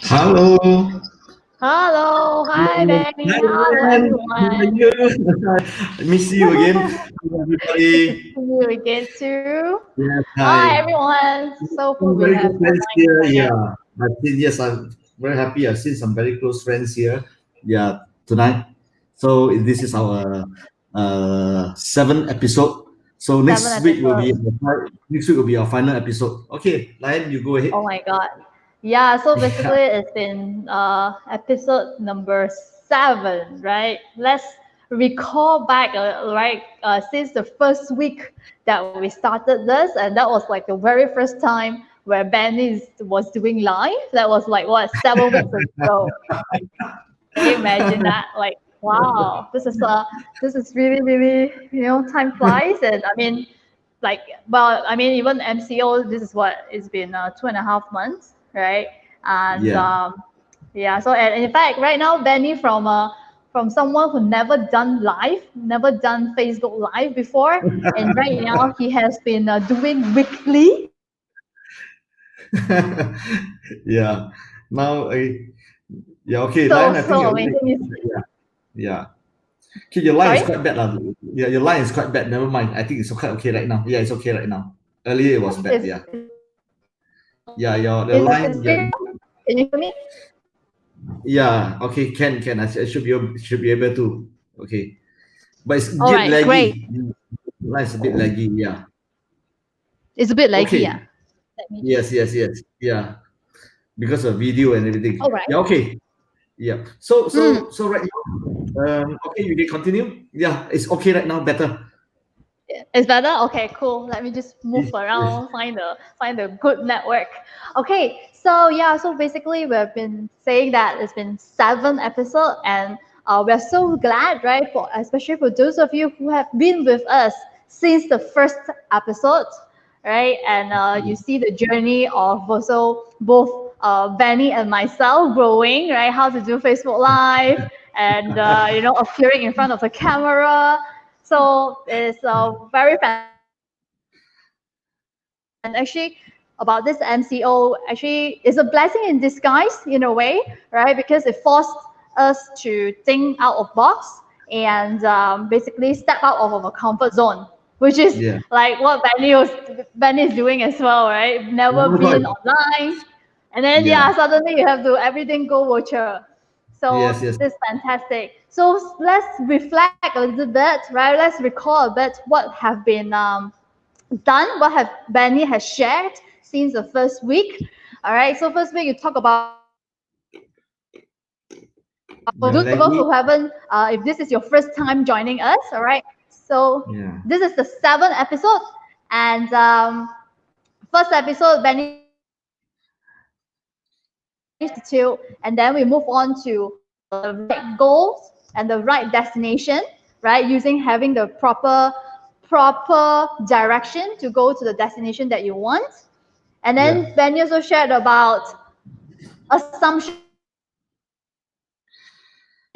Hello. Hello, hi Hi, Benny. Hello Ryan. How are everyone. you? I miss you again. Hello, Good to everybody. see you again too. Yes, Hi hi. everyone. So cool Some we very have good friends online here. again. Yeah. Yes, I'm very happy. I've seen some very close friends here. Yeah, tonight. So this is our seventh episode. So Seven episodes. next week will be our final episode. Okay, Lion, you go ahead. Oh my god. Yeah, so basically it's been episode number 7, right? Let's recall back since the first week that we started this, and that was like the very first time where Benny was doing live. That was like what, 7 weeks ago. Can you imagine that? Like, wow, this is really, really, time flies. And I mean, like, well, I mean, even MCO, this is what it's been 2.5 months, right? And Yeah. yeah, so and in fact, right now, Benny from someone who never done live, never done Facebook Live before, and right now he has been doing weekly. Yeah. Now, yeah, okay, Lion, I So think your line, amazing. yeah, yeah. Okay, your line is Sorry. quite bad, lah. Yeah, your line is quite bad. Never mind. I think it's quite okay right now. Yeah, it's okay right now. Earlier it was bad. Is Yeah, yeah. Your is line. Yeah, it? Can you hear me? yeah. Okay, can. I should be able to. Okay, but it's a All bit right, great. laggy. Line is a bit laggy. Yeah. It's a bit laggy, yeah. Okay. Let me Yes. just. Yes. Yes. Yeah. Because of video and everything. All right. Yeah. Okay. Yeah. So Hmm. so so right now. Okay, you can continue. Yeah, it's okay right now. Better. It's better. Okay, cool. Let me just move Yes. Yes. around, find a good network. Okay, so yeah, so basically we've been saying that it's been 7 episodes, and we're so glad, right? For especially for those of you who have been with us since the first episode, right? And you see the journey of also both Benny and myself growing, right? How to do Facebook Live and appearing in front of the camera. So it's very and actually about this MCO actually is a blessing in disguise in a way, right? Because it forced us to think out of box and basically step out of our comfort zone, which is Yeah. like what Benny is doing as well, right? Never Oh my been God. online, and then Yeah. yeah, suddenly you have to everything go virtual. So Yes. Yes. this is fantastic. So let's reflect a little bit, right? Let's recall a bit what have been done, what have Benny has shared since the first week. All right, so first week you talk about for Yeah. those of us Laggy. who haven't, if this is your first time joining us, all right. So Yeah. this is the 7th episode, and first episode Benny to, and then we move on to the right goals and the right destination, right? Using having the proper direction to go to the destination that you want. And Yeah. then Benny also shared about assumptions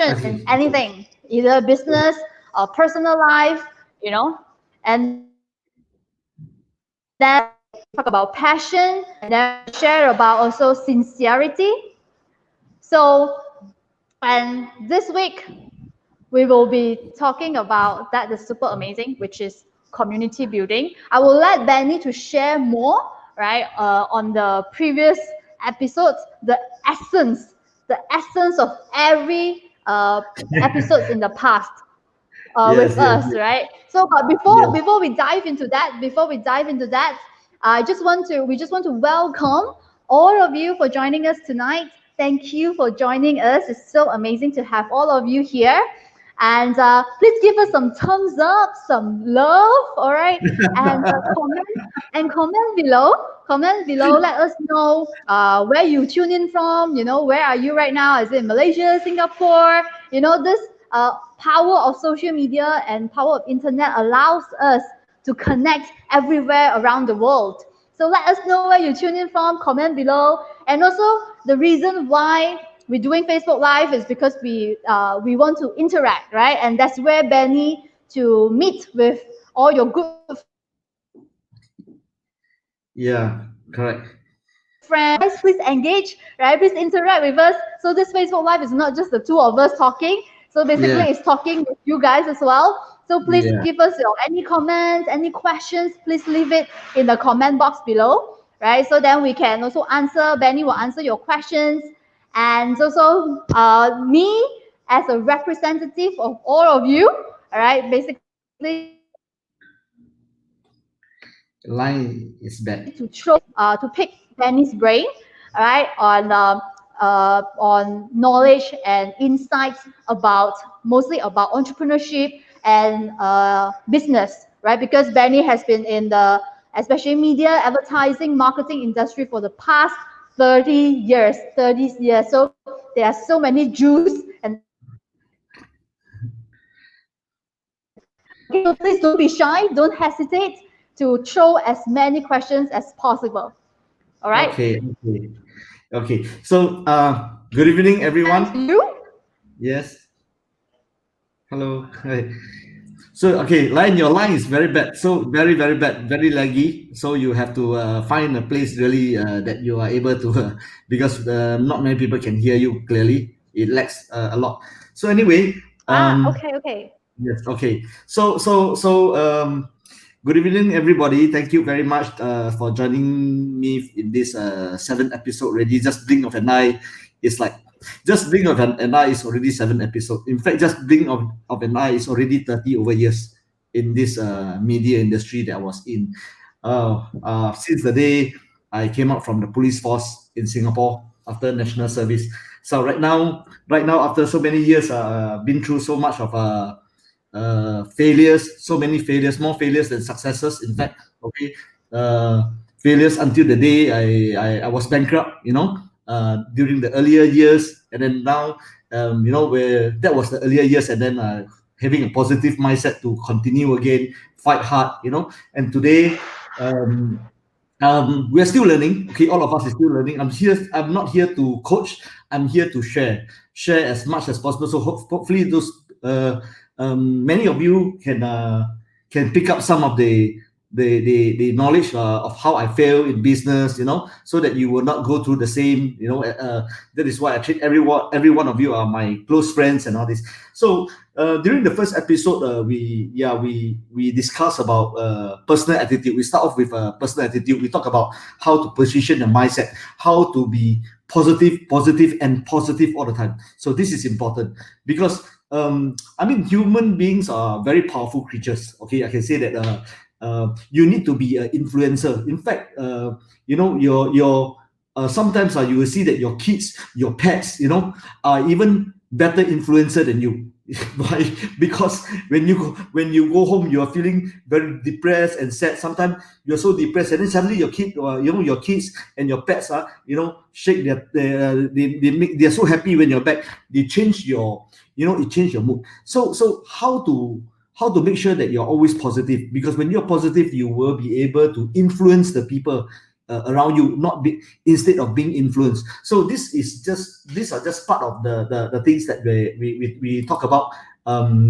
in Okay. anything, either business or personal life, you know. And then talk about passion, and then share about also sincerity. So, and this week we will be talking about that is super amazing, which is community building. I will let Benny to share more, right, on the previous episodes, the essence of every episodes in the past with Yes. Yes. us, right? So, but Yes. before we dive into that, we just want to welcome all of you for joining us tonight. Thank you for joining us. It's so amazing to have all of you here. And please give us some thumbs up, some love, all right? And comment below. Comment below. Let us know where you tune in from. You know, where are you right now? Is it Malaysia, Singapore? You know, this power of social media and power of internet allows us to connect everywhere around the world. So let us know where you tune in from. Comment below. And also the reason why we're doing Facebook Live is because we want to interact, right? And that's where Benny to meet with all your good friends Yeah. Correct. friends. Guys, please engage, right? Please interact with us. So this Facebook Live is not just the two of us talking. So basically, Yeah. it's talking with you guys as well. So please Yeah. give us your any comments, any questions. Please leave it in the comment box below, right? So then we can also answer. Benny will answer your questions, and also me as a representative of all of you. All right, basically Line is bad. to to pick Benny's brain, all right, on knowledge and insights about mostly about entrepreneurship and business, right? Because Benny has been in the especially media, advertising, marketing industry for the past 30 years, 30 years. So there are so many Jews and there are so many nuggets to share with us. Okay, so please don't be shy, don't hesitate to throw as many questions as possible. All right. Okay. Okay. Okay. So, good evening, Thanks everyone. to you. Yes. Hello. Hi. So, okay, line, your line is very bad. So, very, very bad, very laggy. So, you have to find a place really that you are able to, because not many people can hear you clearly. It lags a lot. So, anyway, um, Okay, okay. yes, okay. So, good evening, everybody. Thank you very much for joining me in this seventh episode already. Just blink of an eye, it's like just blink of an eye is already seven episode. In fact, just blink of an eye is already 30 over years in this media industry that I was in. Since the day I came out from the police force in Singapore after national service. So right now, after so many years, been through so much of failures, so many failures, more failures than successes. In fact, okay, failures until the day I was bankrupt. During the earlier years, and then now, where that was the earlier years, and then having a positive mindset to continue again, fight hard. And today. We are still learning. Okay, all of us is still learning. I'm not here to coach. I'm here to share as much as possible. So hopefully those many of you can pick up some of the knowledge of how I fail in business. So that you will not go through the same. That is why I treat every one of you are my close friends and all this. So during the first episode, we discuss about personal attitude. We start off with personal attitude. We talk about how to position the mindset, how to be positive, and positive all the time. So this is important because human beings are very powerful creatures. Okay, I can say that you need to be an influencer. In fact, your sometimes you will see that your kids, your pets, are even better influencer than you. Why? Because when you go home, you are feeling very depressed and sad. Sometimes you're so depressed, and then suddenly your kid, your kids and your pets are, shake they're so happy when you're back. They change it change your mood. So how to make sure that you're always positive, because when you're positive, you will be able to influence the people around you, not be instead of being influenced. So these are just part of the things that we talk about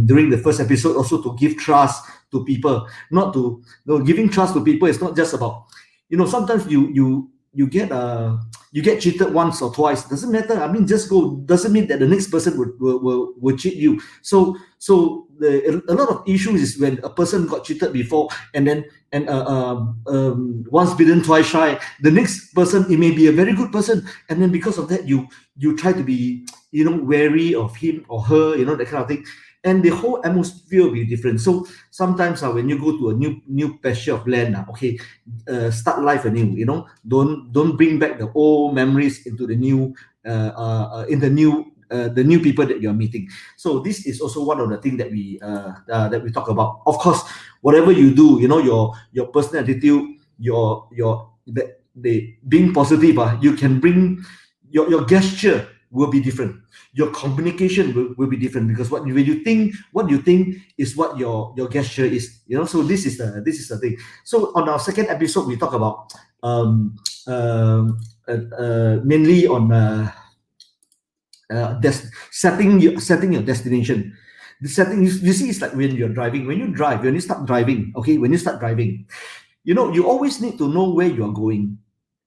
during the first episode. Also, to give trust to people, not to giving trust to people is not just about, sometimes you get cheated once or twice, doesn't matter. Just go, doesn't mean that the next person will cheat you. So a lot of issues is when a person got cheated before, and then once bitten twice shy. The next person, it may be a very good person, and then because of that, you try to be wary of him or her, that kind of thing, and the whole atmosphere will be different. So sometimes when you go to a new pasture of land, okay, start life anew. Don't bring back the old memories into the new the new people that you're meeting. So this is also one of the things that we talk about. Of course, whatever you do, your personal attitude, the being positive, you can bring your gesture will be different. Your communication will be different, because what you think is what your gesture is. So this is the thing. So on our second episode, we talk about mainly on setting your destination. The setting, you see, it's like when you're driving. When you start driving, you always need to know where you are going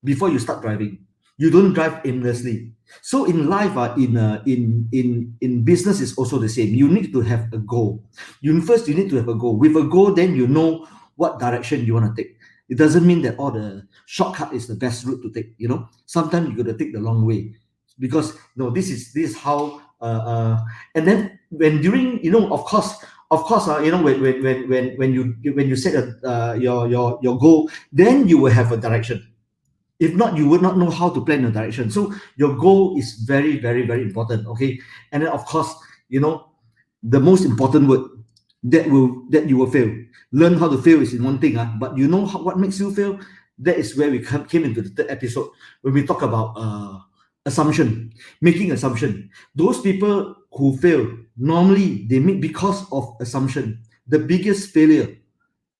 before you start driving. You don't drive aimlessly. So in life, in business is also the same. You need to have a goal. First you need to have a goal. With a goal, then you know what direction you want to take. It doesn't mean that all the shortcut is the best route to take. Sometimes you got to take the long way, because this is how. And then when during of course, when you set your goal, then you will have a direction. If not, you would not know how to plan your direction. So your goal is very, very, very important. Okay. And then of course, the most important word that you will fail. Learn how to fail is in one thing, but what makes you fail. That is where we came into the third episode, when we talk about assumption, making assumption. Those people who fail, normally they make because of assumption. The biggest failure,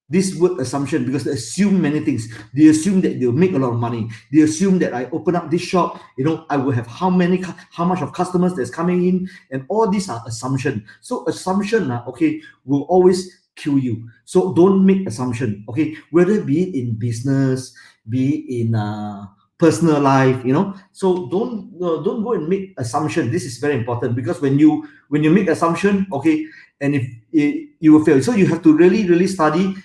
this word assumption, because they assume many things. They assume that they'll make a lot of money. They assume that I open up this shop, I will have how much of customers that's coming in, and all these are assumption. So assumption, will always kill you. So don't make assumption, whether be it in business, be it in personal life, so don't go and make assumption. This is very important, because when you make assumption, and if you will fail. So you have to really, really study.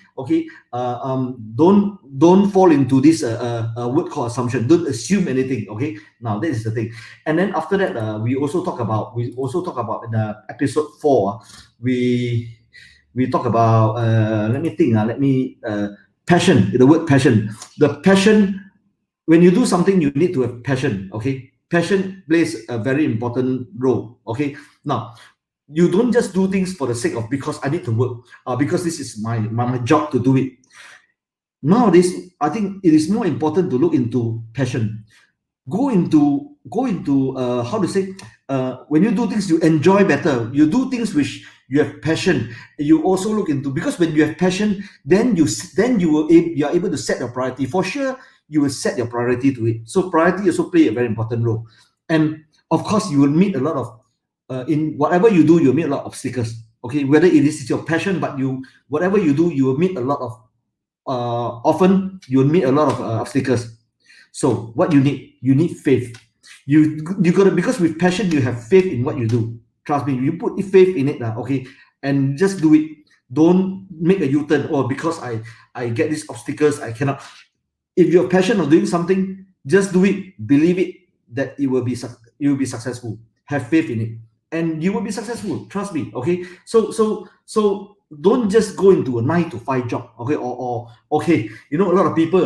Don't fall into this word called assumption. Don't assume anything. Now that is the thing. And then after that, we also talk about in the episode 4. We talk about let me think. Passion. The word passion. The passion. When you do something, you need to have passion. Passion plays a very important role. Now, you don't just do things for the sake of, because I need to work, because this is my job to do it. Nowadays, I think it is more important to look into passion. Go into how to say, when you do things you enjoy better. You do things which you have passion. You also look into, because when you have passion, then you are able to set your priority. For sure, you will set your priority to it. So priority also play a very important role. And of course, you will meet a lot of in whatever you do, you'll meet a lot of obstacles. Whether it is your passion, but whatever you do, you will meet a lot of often you will meet a lot of obstacles. So what you need faith. You gotta, because with passion you have faith in what you do. Trust me, you put faith in it, and just do it. Don't make a U-turn, or because I get these obstacles, I cannot. If you're passionate of doing something, just do it. Believe it that you will be successful. Have faith in it, and you will be successful. Trust me. So don't just go into a 9 to 5 job. A lot of people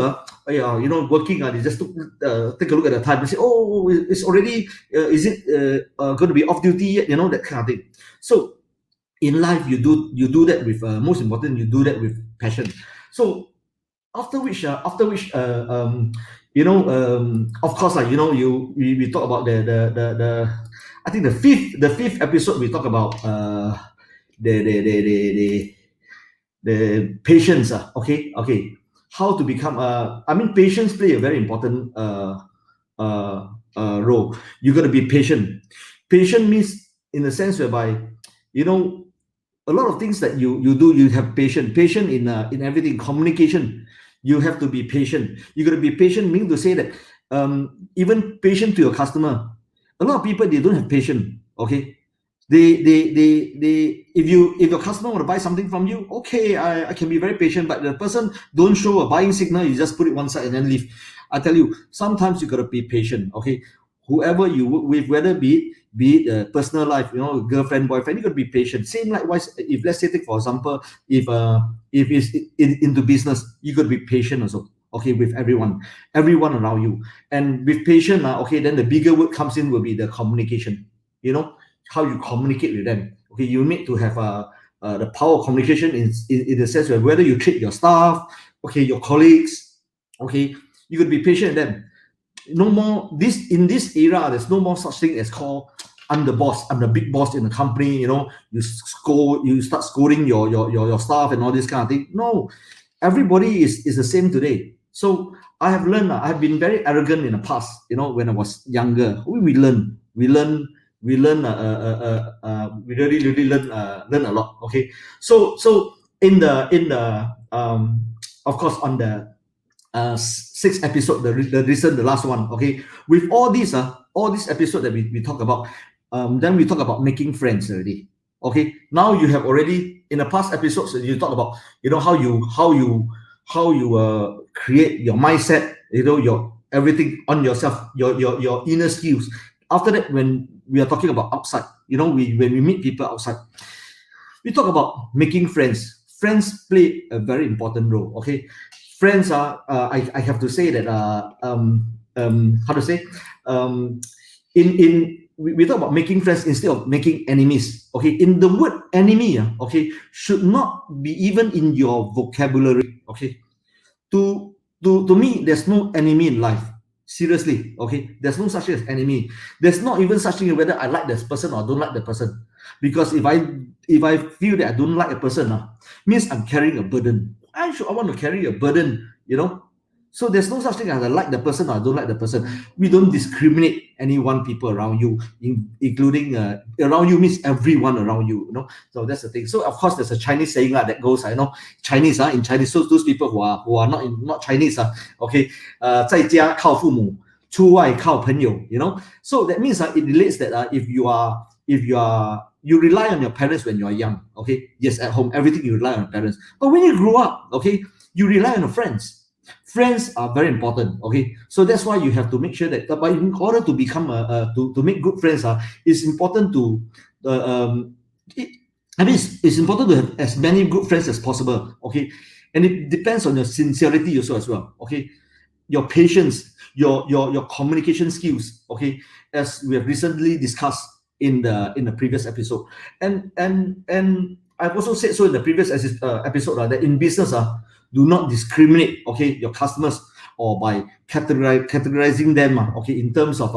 working, they just take a look at the time and say, oh, it's already is it going to be off duty yet, that kind of thing. So in life, you do that with most important, you do that with passion. So after which of course, we talk about the I think the fifth episode, we talk about the patience. How to become patience play a very important role. You got to be patient. Patient means, in the sense whereby, a lot of things that you do, you have patient in everything. Communication, you have to be patient. You got to be patient, meaning to say that even patient to your customer. A lot of people, they don't have patience. They if your customer want to buy something from you, I can be very patient, but the person don't show a buying signal, you just put it one side and then leave. I tell you, sometimes you got to be patient. Whoever you work with, whether be it personal life, girlfriend, boyfriend, you got to be patient. Same likewise, if let's say, take for example, if it's into business, you got to be patient also. With everyone around you. And with patience, then the bigger word comes in will be the communication. How you communicate with them. You need to have the power of communication in the sense of whether you treat your staff, your colleagues, you could be patient with them. No more in this era, there's no more such thing as called, I'm the boss, I'm the big boss in the company. You start scolding your staff and all this kind of thing. No, everybody is the same today. So I have learned. I have been very arrogant in the past. When I was younger, we learn. We really learn a lot. So in the of course, on the 6 episode, the last one. Okay, with all these episodes that we talk about, then we talk about making friends already. Okay, now you have already, in the past episodes you talk about, how you create your mindset, your everything on yourself, your inner skills. After that, when we are talking about outside, when we meet people outside, we talk about making friends. Friends play a very important role. Okay, friends are, I have to say that, how to say, we talk about making friends instead of making enemies. Okay, in the word enemy, okay, should not be even in your vocabulary. Okay, to me, there's no enemy in life. Seriously, okay, there's no such thing as enemy. There's not even such thing whether I like this person or don't like the person. Because if I feel that I don't like a person, means I'm carrying a burden. I want to carry a burden, So there's no such thing as I like the person or I don't like the person. We don't discriminate any one people around you, including around you means everyone around you, So that's the thing. So of course there's a Chinese saying that goes, I know Chinese, in Chinese. So those people who are not Chinese, okay, 在家靠父母，出外靠朋友, So that means it relates that you rely on your parents when you are young. Okay, yes, at home everything you rely on your parents. But when you grow up, okay, you rely on your friends. Friends are very important. Okay, so that's why you have to make sure that, but in order to become to make good friends, it's important to it's important to have as many good friends as possible. Okay, and it depends on your sincerity also as well. Okay, your patience, your communication skills. Okay, as we have recently discussed in the previous episode, and I've also said so in the previous episode, that in business, do not discriminate, okay, your customers, or by categorizing them, okay, in terms of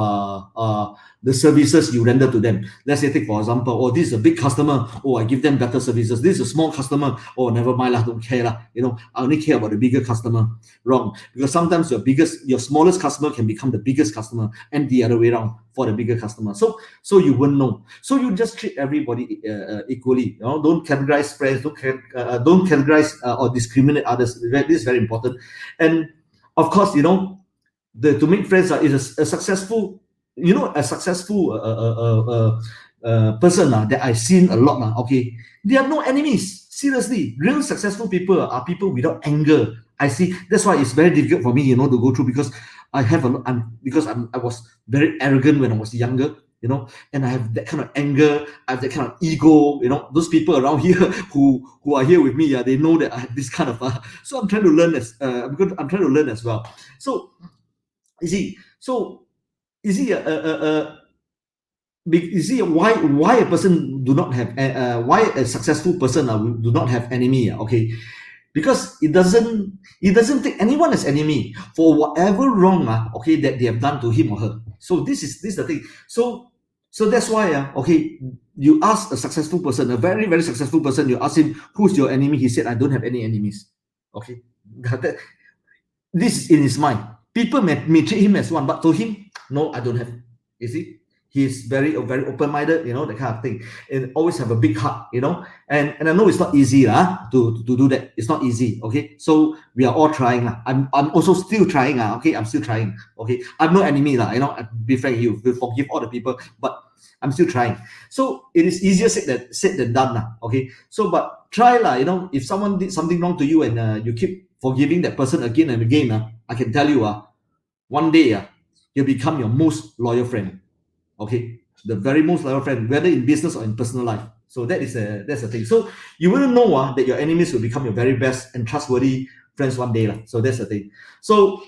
the services you render to them. Let's say, take for example, oh, this is a big customer, oh, I give them better services. This is a small customer, oh, never mind lah, don't care lah, I only care about the bigger customer. Wrong, because sometimes your smallest customer can become the biggest customer, and the other way around for the bigger customer. So you won't know. So you just treat everybody equally. Don't categorize friends. Don't categorize or discriminate others. This is very important. And of course, to make friends is a successful, person that I've seen a lot. Okay, they have no enemies. Seriously, real successful people are people without anger. I see. That's why it's very difficult for me, to go through, because I was very arrogant when I was younger, and I have that kind of anger, I have that kind of ego, those people around here who are here with me, they know that I have this kind of, so I'm trying to learn because I'm trying to learn as well. So, you see, why a person do not have, why a successful person do not have enemy, okay? Because it doesn't take anyone as enemy for whatever wrong, okay, that they have done to him or her. So this is the thing. So that's why, okay, you ask a successful person, a very, very successful person, you ask him, who's your enemy? He said, I don't have any enemies. Okay, this is in his mind. People may treat him as one, but to him, no, I don't have. You see, he's very open-minded, that kind of thing, and always have a big heart, and I know it's not easy to do that. It's not easy. Okay, so we are all trying. I'm also still trying. Okay, I'm still trying. Okay, I'm no enemy. I be frank, you will forgive all the people, but I'm still trying. So it is easier said than done. Okay, so but try if someone did something wrong to you and you keep forgiving that person again and again, I can tell you, one day you'll become your most loyal friend. Okay, the very most loyal friend, whether in business or in personal life. So that's the thing. So you wouldn't know that your enemies will become your very best and trustworthy friends one day. So that's the thing. So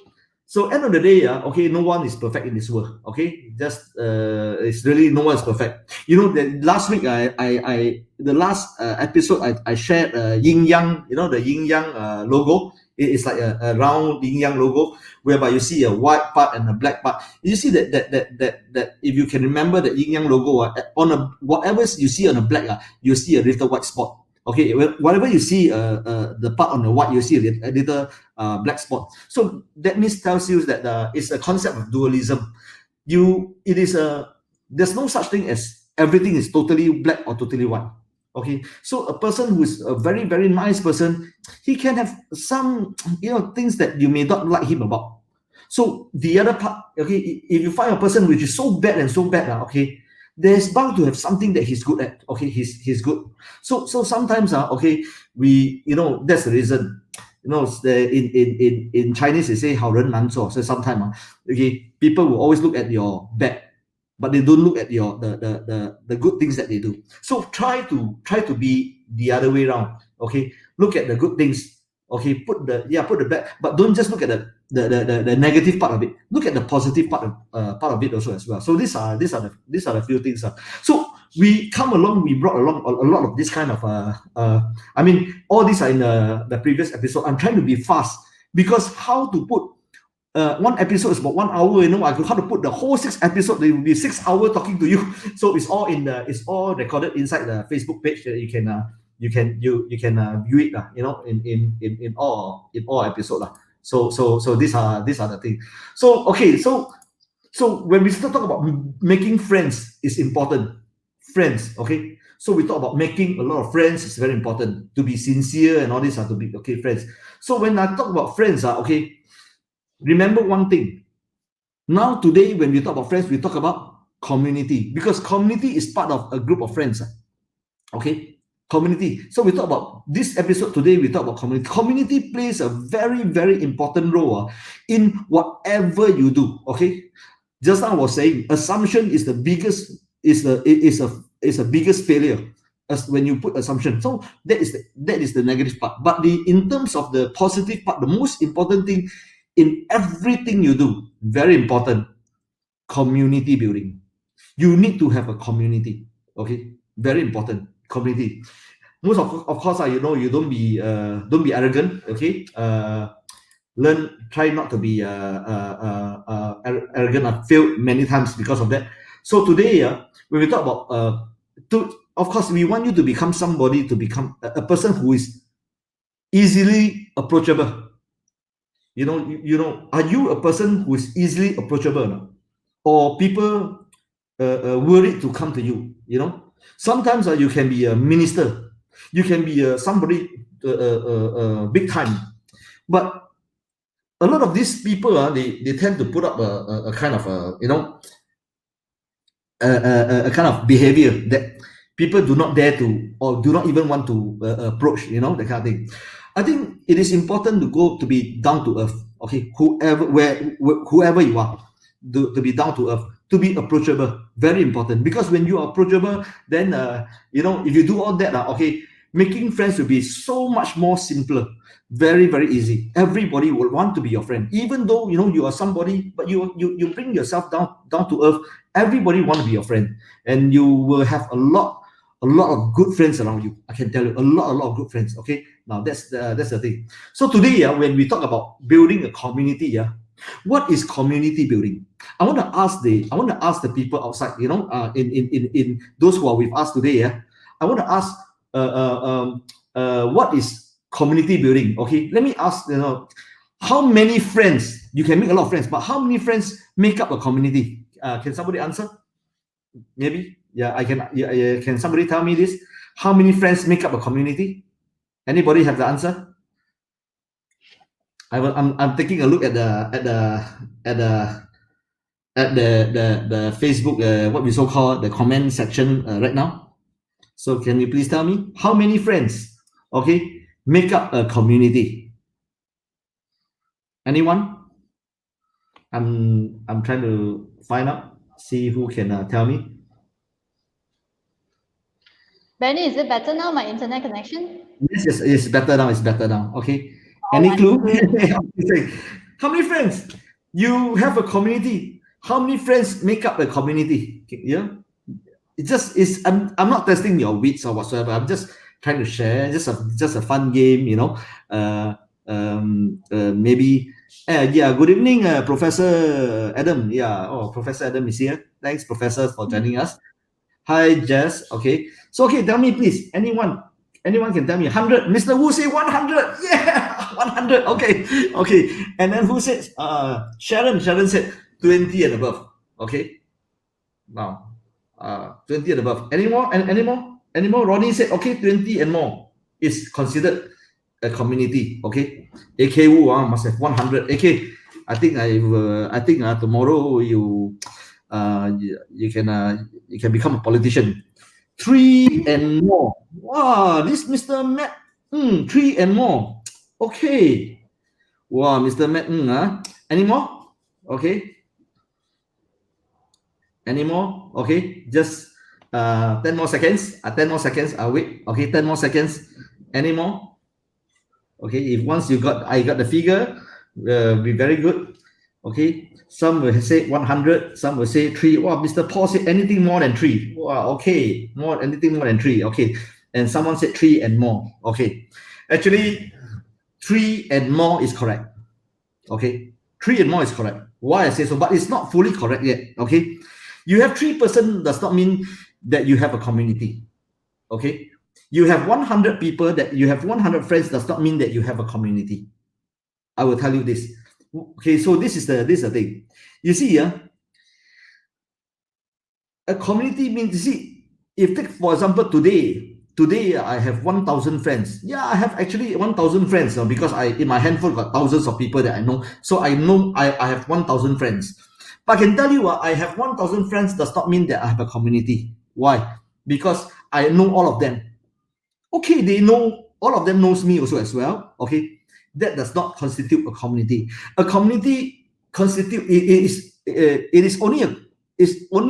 end of the day, okay, no one is perfect in this world. Okay, just it's really no one is perfect. The last week, the last episode, I shared yin yang. The yin yang logo. It's like a round yin yang logo, whereby you see a white part and a black part. You see that if you can remember the yin yang logo, on whatever you see on the black, you see a little white spot. Okay, whatever you see, the part on the white, you see a little black spot. So that tells you that it's a concept of dualism. There's no such thing as everything is totally black or totally white. Okay, so a person who is a very, very nice person, he can have some, things that you may not like him about. So the other part, okay, if you find a person which is so bad and so bad, okay, there's bound to have something that he's good at. Okay, he's good. So sometimes, okay, that's the reason. In Chinese they say 好人难做. So sometimes, okay, people will always look at your bad, but they don't look at your the good things that they do. So try to be the other way around. Okay, look at the good things. Okay, put the bad, but don't just look at the negative part of it. Look at the positive part of it also as well. So these are the few things. So we brought along a lot of this kind of I mean, all these are in the previous episode. I'm trying to be fast because how to put one episode is about 1 hour. I could how to put the whole 6 episode. There will be 6 hours talking to you. So it's all recorded inside the Facebook page that you can view it. In all episode. So these are the things. So okay, so when we start talk about making friends is important. Friends, okay. So we talk about making a lot of friends is very important. To be sincere and all this are to be okay friends. So when I talk about friends, okay, remember one thing. Now today, when we talk about friends, we talk about community, because community is part of a group of friends. Okay, community. So we talk about this episode today. We talk about community. Community plays a very, very important role in whatever you do. Okay, just now I was saying, assumption is the biggest biggest failure as when you put assumption. So that is the negative part. But in terms of the positive part, the most important thing in everything you do, very important, community building. You need to have a community. Okay, very important, community. Most of course, you don't be arrogant. Okay, try not to be arrogant. I've failed many times because of that. So today, when we talk about of course, we want you to become somebody, to become a person who is easily approachable. Are you a person who is easily approachable, or people worried to come to you? Sometimes you can be a minister, you can be somebody big time, but a lot of these people they tend to put up a kind of a kind of behavior that people do not dare to, or do not even want to approach, that kind of thing. I think it is important to be down to earth. Okay, whoever you are, to be down to earth, to be approachable, very important. Because when you are approachable, then if you do all that, okay, making friends will be so much more simpler, very, very easy. Everybody will want to be your friend, even though you are somebody, but you bring yourself down to earth. Everybody want to be your friend, and you will have a lot of good friends around you. I can tell you, a lot of good friends. Okay, now that's the thing. So today, when we talk about building a community, what is community building? I want to ask the people outside, in those who are with us today. I want to ask, what is community building? Okay, let me ask, how many friends? You can make a lot of friends, but how many friends make up a community? Can somebody answer? Maybe, I can. Can somebody tell me this? How many friends make up a community? Anybody have the answer? I'm taking a look at the Facebook, what we so call the comment section right now. So can you please tell me how many friends, okay, make up a community? Anyone? I'm trying to find out, see who can tell me. Benny, is it better now, my internet connection? Yes, it's better now. It's better now. Okay. Any clue? How many friends? You have a community. How many friends make up a community? Yeah. I'm not testing your wits or whatsoever. I'm just trying to share, just a fun game, maybe. Yeah. Good evening, Professor Adam. Yeah. Oh, Professor Adam is here. Thanks, Professor, for joining us. Hi, Jess. Okay. So, okay, tell me, please. Anyone can tell me 100. Mr. Wu say 100. Yeah, 100. Okay. And then who says? Sharon said 20 and above. Okay. Now, 20 and above. Any more? Anymore? Ronnie said, okay, 20 and more is considered a community. Okay. AKU must have 100. AK, I think tomorrow you can become a politician. 3 and more. Wow, this Mr. Matt, 3 and more. Okay. Wow, Mr. Matt, any more? Okay. Any more? Okay, just 10 more seconds. 10 more seconds. I'll wait. Okay, 10 more seconds. Any more? Okay, if once I got the figure, be very good. Okay, some will say 100, some will say 3. Wow, Mr. Paul said anything more than 3. Wow, okay, anything more than 3. Okay, and someone said 3 and more. Okay, actually, 3 and more is correct. Okay, 3 and more is correct. Why I say so, but it's not fully correct yet. Okay, you have 3 person does not mean that you have a community. Okay, you have 100 people, that you have 100 friends does not mean that you have a community. I will tell you this. Okay, so this is the thing. You see, a community means, you see, if take for example today I have 1,000 friends. Yeah, I have actually 1,000 friends because in my handphone got thousands of people that I know. So I know I have 1,000 friends. But I can tell you, I have 1,000 friends does not mean that I have a community. Why? Because I know all of them. Okay, they know, all of them knows me also as well. Okay, that does not constitute a community. A community it is only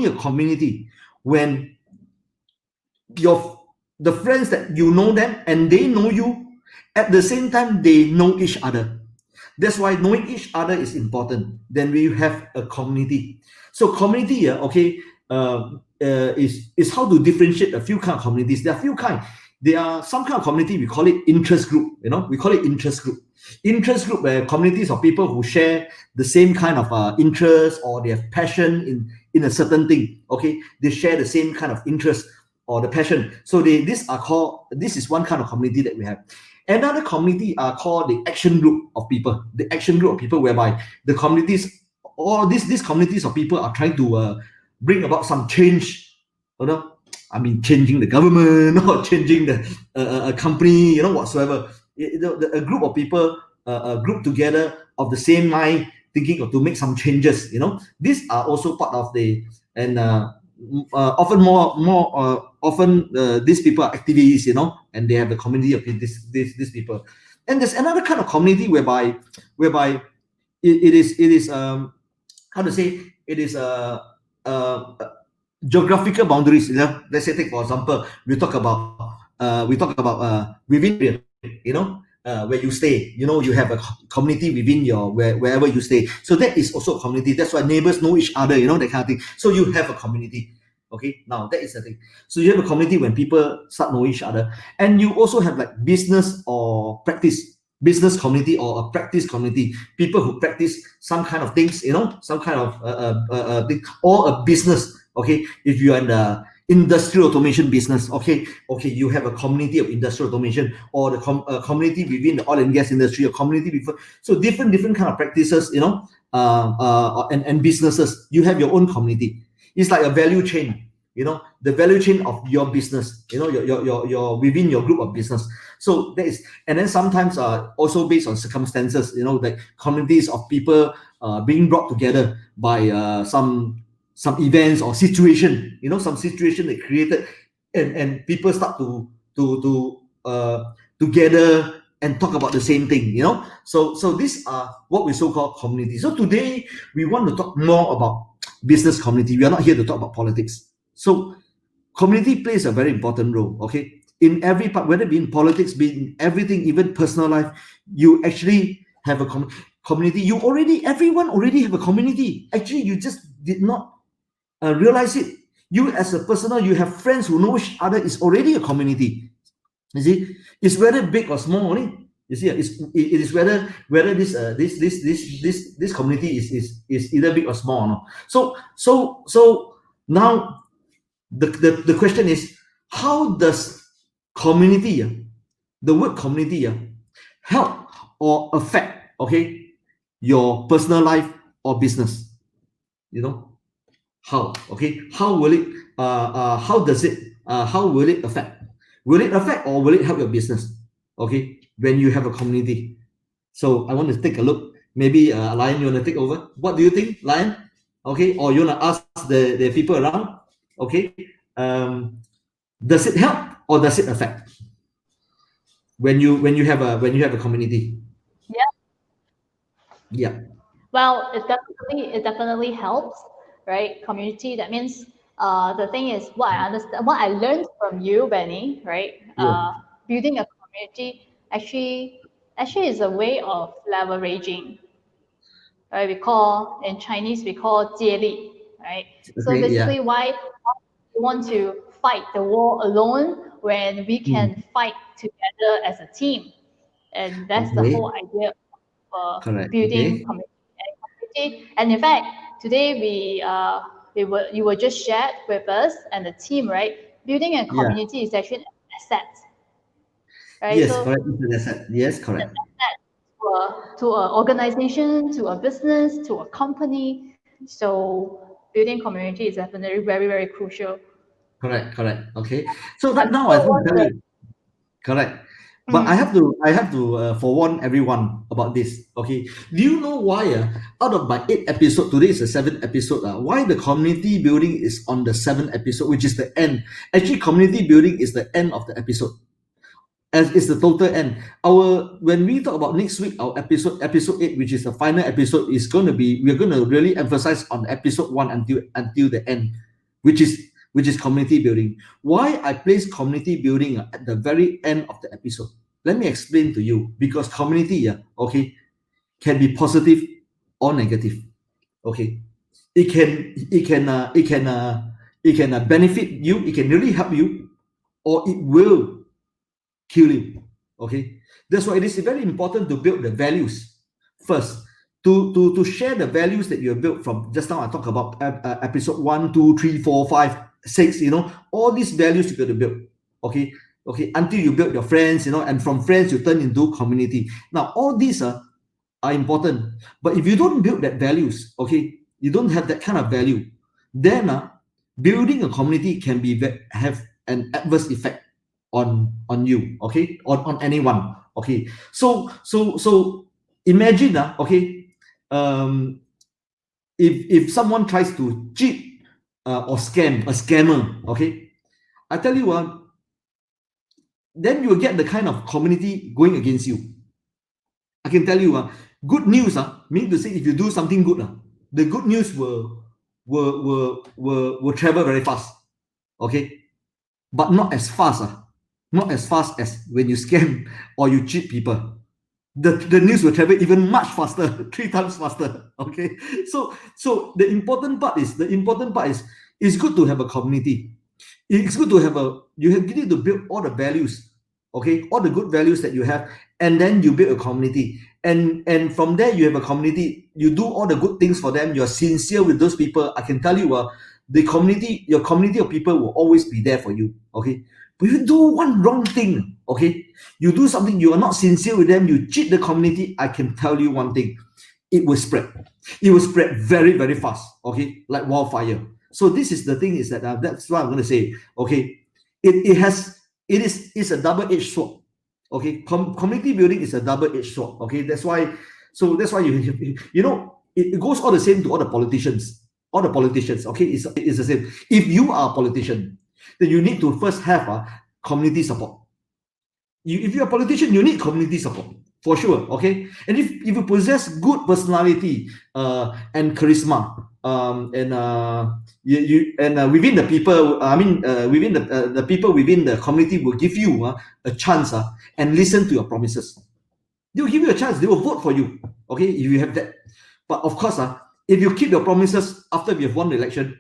a community when the friends that you know them and they know you, at the same time they know each other. That's why knowing each other is important. Then we have a community. So community, is how to differentiate a few kind of communities. There are few kind. There are some kind of community, we call it interest group. We call it interest group. Interest group where communities of people who share the same kind of interest, or they have passion in a certain thing. Okay, they share the same kind of interest or the passion. So this is one kind of community that we have. Another community are called the action group of people. The action group of people whereby the communities, all these communities of people are trying to bring about some change. Changing the government or changing a company, whatsoever. A group of people group together of the same mind, thinking to make some changes. These are also part of the, and often these people are activists, and they have a community of these people. And there's another kind of community whereby it is how to say, it is geographical boundaries. Let's say, take for example, we talk about within, where you stay, you have a community within wherever you stay. So that is also a community. That's why neighbors know each other, that kind of thing. So you have a community. Okay, now that is the thing. So you have a community when people start knowing each other. And you also have like business community or a practice community, people who practice some kind of things, some kind of thing, or a business. Okay, if you are in the industrial automation business, okay, you have a community of industrial automation, or the community within the oil and gas industry, a community before. So different kind of practices, and businesses. You have your own community. It's like a value chain, the value chain of your business, your within your group of business. So that is, and then sometimes also based on circumstances, like communities of people being brought together by some events or situation, some situation that created, and people start to together and talk about the same thing, So these are what we so-called community. So today we want to talk more about business community. We are not here to talk about politics. So community plays a very important role. Okay, in every part, whether it be in politics, be in everything, even personal life, you actually have a community. Everyone already have a community. Actually, you just did not realize it. You as a personal, you have friends who know each other, is already a community. You see, it's whether big or small only. You see, it is whether this community is either big or small or not. So now the question is, how does community, the word community, help or affect, okay, your personal life or business? How? Okay, how will it how will it affect Will it affect or will it help your business? Okay, when you have a community. So I want to take a look. Maybe Lion, you want to take over? What do you think, Lion? Okay, or you want to ask the people around? Okay, does it help or does it affect when you have a community? Yeah. Yeah. Well, it definitely helps, right? Community. That means the thing is what I understand, what I learned from you, Benny, right? Yes. Building a community actually is a way of leveraging, right? In Chinese we call 接力, right? So Okay. Yeah. basically, why we want to fight the war alone when we can Hmm. fight together as a team? And that's the Okay. whole idea of Correct. building Okay. community. And in fact, today you were just shared with us and the team, right? Building a Yeah. community is actually an asset, right? Yes. So Correct. It's an asset. Yes. Correct. to an organization, to a business, to a company. So building community is definitely very, very crucial. Correct. Correct. Okay. So I'm that now I so want to tell wonder. you. Correct. But I Mm, have to forewarn everyone about this. Okay. Do you know why? Out of my 8 episode, today is the 7th episode. Why the community building is on the 7th episode, which is the end. Actually, community building is the end of the episode. As is the total end. Our when we talk about next week, our episode 8, which is the final episode, is going to be, we're going to really emphasize on episode 1 until the end, which is community building. Why I place community building at the very end of the episode? Let me explain to you. Because community, okay, can be positive or negative. Okay, it can benefit you. It can really help you, or it will kill you. Okay, that's why it is very important to build the values first. To share the values that you have built from just now. I talk about episode 1, 2, 3, 4, 5, 6. All these values you got to build. Okay, until you build your friends. And from friends you turn into community. Now all these are important. But if you don't build that values, okay, you don't have that kind of value, then building a community can have an adverse effect on you, okay, on anyone. Okay, so imagine, okay, if someone tries to cheat or scam, a scammer, okay, I tell you, then you will get the kind of community going against you. I can tell you, good news, meaning to say, if you do something good, the good news will travel very fast. Okay, but not as fast, not as fast as when you scam or you cheat people. The news will travel even much faster, 3 times faster. Okay, so the important part is it's good to have a community. It's good to have you need to build all the values, okay, all the good values that you have, and then you build a community, and from there you have a community. You do all the good things for them. You're sincere with those people. I can tell you, your community of people will always be there for you. Okay, but if you do one wrong thing, okay, you do something, you are not sincere with them, you cheat the community, I can tell you one thing: it will spread. It will spread very, very fast. Okay, like wildfire. So this is the thing, is that that's what I'm going to say. Okay, it's a double-edged sword. Okay, community building is a double-edged sword. Okay, that's why it goes all the same to all the politicians. All the politicians, okay, it's the same. If you are a politician, then you need to first have a community support. If you're a politician, you need community support for sure. Okay, and if you possess good personality and charisma, within the people, within the people within the community will give you a chance and listen to your promises. They will give you a chance. They will vote for you. Okay, if you have that. But of course, if you keep your promises after we have won the election,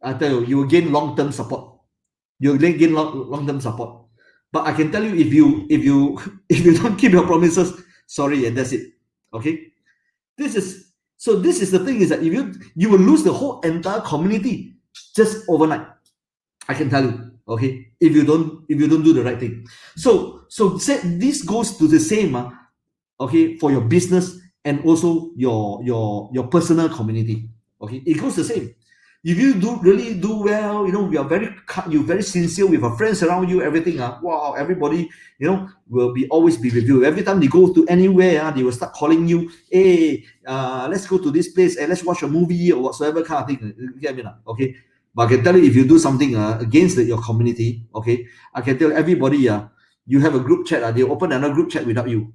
I tell you, you will gain long-term support. You will gain long-term support. But I can tell you, if you don't keep your promises, sorry, and that's it. Okay, this is the thing, is that if you will lose the whole entire community just overnight. I can tell you. Okay, if you don't do the right thing. So this goes to the same. Okay, for your business and also your personal community. Okay, it goes the same. If you really do well, you are very sincere with your friends around you, everything. Wow, everybody, will always be with you. Every time they go to anywhere, they will start calling you. Hey, let's go to this place and let's watch a movie or whatsoever kind of thing. You get me now? Okay. But I can tell you, if you do something against your community, okay, I can tell everybody, you have a group chat, they open another group chat without you.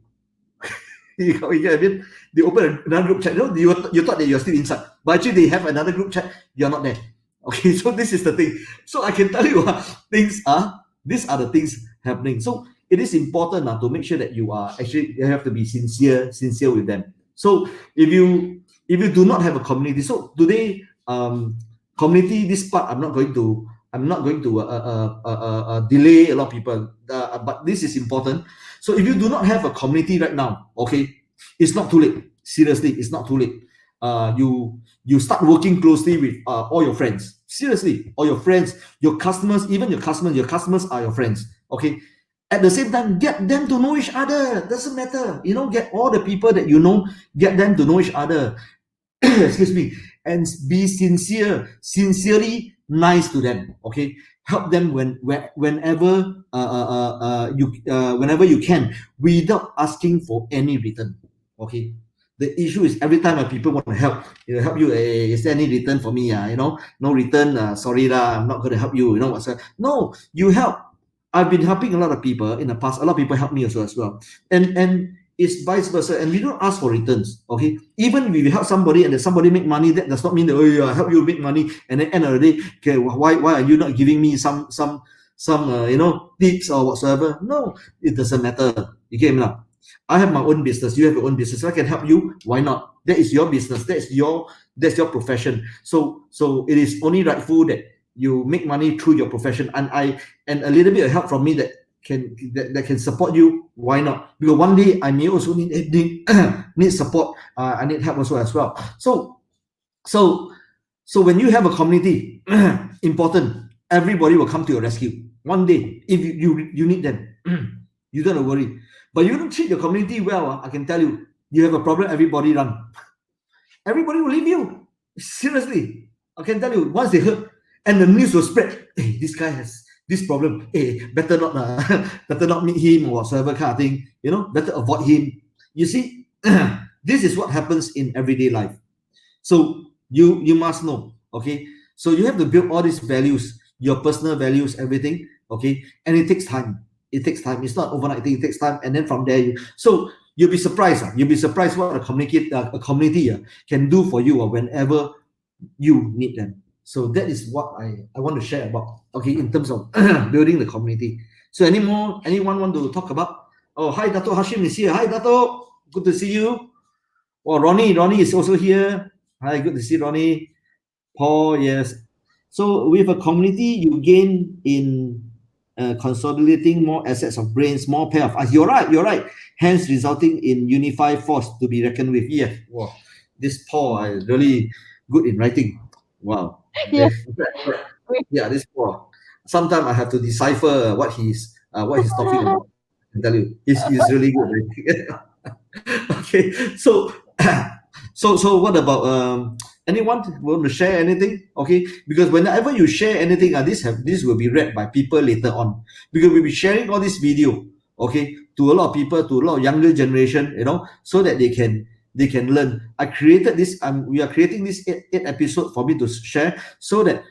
You get what I mean? They open another group chat. You thought that you're still inside, but actually they have another group chat. You're not there. Okay, so this is the thing. So I can tell you, these are the things happening. So it is important to make sure that you have to be sincere with them. So if you do not have a community, so today, community, this part I'm not going to delay a lot of people, but this is important. So if you do not have a community right now, okay, it's not too late. Seriously, it's not too late. You start working closely with all your friends. Seriously, all your friends, your customers, even your customers are your friends. Okay. At the same time, get them to know each other. Doesn't matter. Get all the people that get them to know each other. Excuse me, and be sincerely nice to them. Okay, help them whenever whenever you can, without asking for any return. Okay, the issue is every time people want to help you. Is there any return for me? No return. Sorry lah, I'm not going to help you. What's that? No, you help. I've been helping a lot of people in the past. A lot of people help me also as well, and it's vice versa, and we don't ask for returns. Okay, even if you help somebody and then somebody make money, that does not mean that, oh yeah, I help you make money, and then end of the day, okay, why are you not giving me some tips or whatsoever? No, it doesn't matter. You get me now? I have my own business. You have your own business. I can help you. Why not? That is your business. That's your profession. So it is only rightful that you make money through your profession, and a little bit of help from me that can support you. Why not? Because one day I may also need support. I need help also as well. So when you have a community, important, everybody will come to your rescue one day. If you need them, you don't have to worry. But you don't treat your community well, I can tell you, you have a problem, everybody run. Everybody will leave you. Seriously, I can tell you, once they heard, and the news will spread, hey, this guy has this problem, hey, better not meet him or whatsoever kind of thing, better avoid him. You see, this is what happens in everyday life. So you must know, okay? So you have to build all these values, your personal values, everything, okay? And it takes time. It's not overnight thing. It takes time, and then from there, so you'll be surprised. You'll be surprised what a community can do for you whenever you need them. So that is what I want to share about, okay, in terms of building the community. So anyone want to talk about? Oh, hi, Dato Hashim is here. Hi, Dato. Good to see you. Oh, Ronnie is also here. Hi, good to see Ronnie. Paul, yes. So with a community, you gain in consolidating more assets of brains, more pair of eyes. You're right. Hence, resulting in unified force to be reckoned with. Yeah. Wow. This Paul is really good in writing. Wow. Yeah. Yeah, this Paul. Sometimes I have to decipher what he's talking about. I tell you, he's really good. Okay, so so what about anyone want to share anything? Okay, because whenever you share anything, this will be read by people later on, because we'll be sharing all this video, okay, to a lot of people, to a lot of younger generation, so that they can learn. I created this. We are creating this eight episode for me to share, so that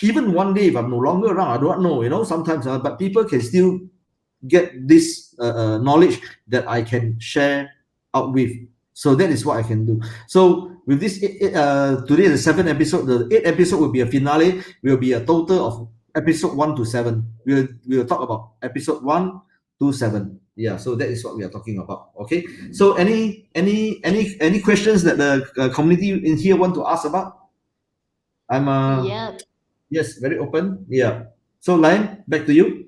even one day if I'm no longer around, I don't know, sometimes, but people can still get this knowledge that I can share out with. So that is what I can do. So with this, today is the 7th episode. The 8th episode will be a finale. Will be a total of episode 1 to 7. We'll talk about episode 1 to 7. Yeah. So that is what we are talking about. Okay. So any questions that the community in here want to ask about? I'm Yep. yes, very open. Yeah. So Lion, back to you.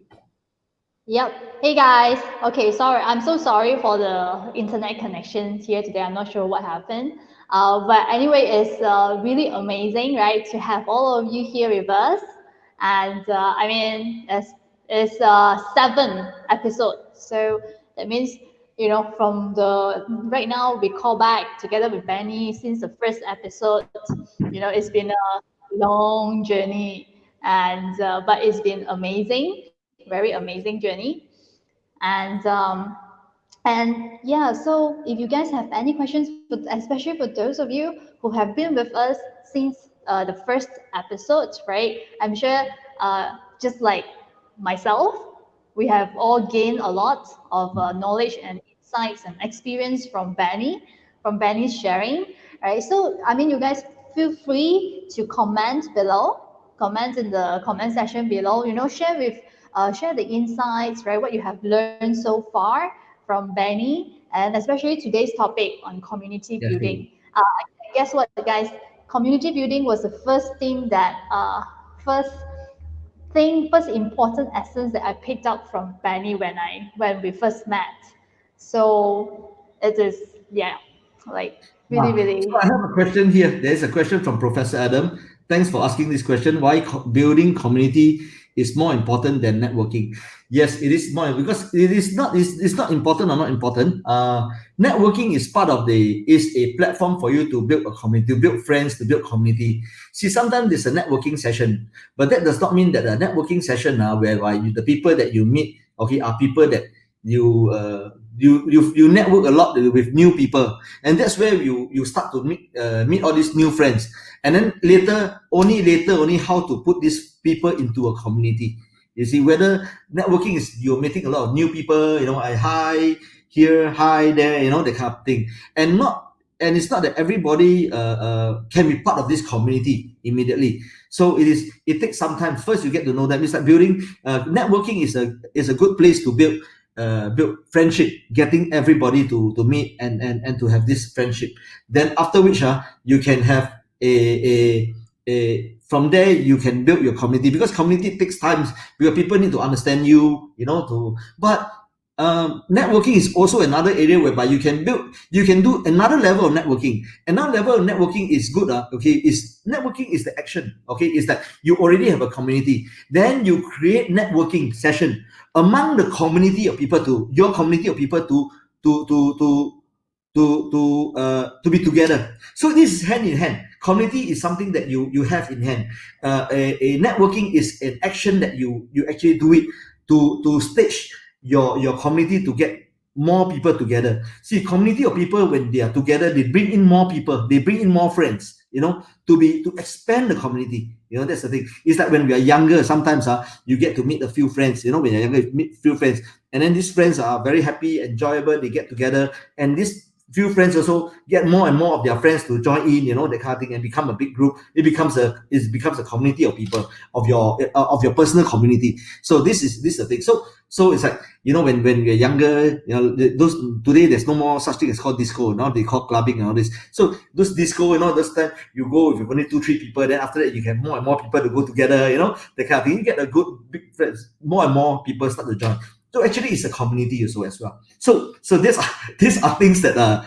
Yep. Hey guys. Okay, sorry. I'm so sorry for the internet connections here today. I'm not sure what happened. But anyway, it's really amazing, right, to have all of you here with us. And I mean, it's 7 episode. So that means you know, from the right now we call back together with Benny since the first episode. You know, it's been a long journey, and but it's been amazing, very amazing journey. And um, and yeah, so if you guys have any questions, especially for those of you who have been with us since the first episode, right? I'm sure, just like myself, we have all gained a lot of knowledge and insights and experience from Benny's sharing, right? So, I mean, you guys feel free to comment below, comment in the comment section below, you know, share the insights, right? What you have learned so far from Benny, and especially today's topic on community Yes, building. Guess what, guys? Community building was the first thing that, first important essence that I picked up from Benny when we first met. So it is, yeah, like really, So really. I have a question here. There's a question from Professor Adam. Thanks for asking this question. Why building community is more important than networking? Yes, it is more because it is not. It's not important or not important. Networking is part of is a platform for you to build a community, to build friends, to build community. See, sometimes there's a networking session, but that does not mean that a networking session whereby the people that you meet, okay, are people that you you network a lot with new people, and that's where you start to meet all these new friends, and then later only how to put these people into a community. You see, whether networking is you're meeting a lot of new people, I hi here, hi there, that kind of thing, and it's not that everybody can be part of this community immediately. So it takes some time. First you get to know them. It's like building networking is a good place to build friendship, getting everybody to meet and to have this friendship. Then after which you can have from there you can build your community, because community takes time, because people need to understand you, but networking is also another area whereby you can do another level of networking. Another level of networking is good. Okay, is networking is the action. Okay, is that you already have a community, then you create networking session among the community of people, to your community of people to to to to be together. So this is hand in hand. Community is something that you have in hand. A networking is an action that you actually do it to stage your community to get more people together. See, community of people, when they are together, they bring in more people, they bring in more friends, to expand the community. That's the thing. It's like when we are younger, sometimes you get to meet a few friends. When you're younger, you meet few friends, and then these friends are very happy, enjoyable, they get together, and these few friends also get more and more of their friends to join in, that kind of thing, and become a big group. It becomes a community of people, of your personal community. So this is the thing. So it's like, when we're younger, those today there's no more such thing as called disco. Now they call clubbing and all this. So those disco, those time you go with only 2-3 people, then after that you have more and more people to go together, that kind of thing. You get a good big friends, more and more people start to join. So actually, it's a community also as well. So these are things that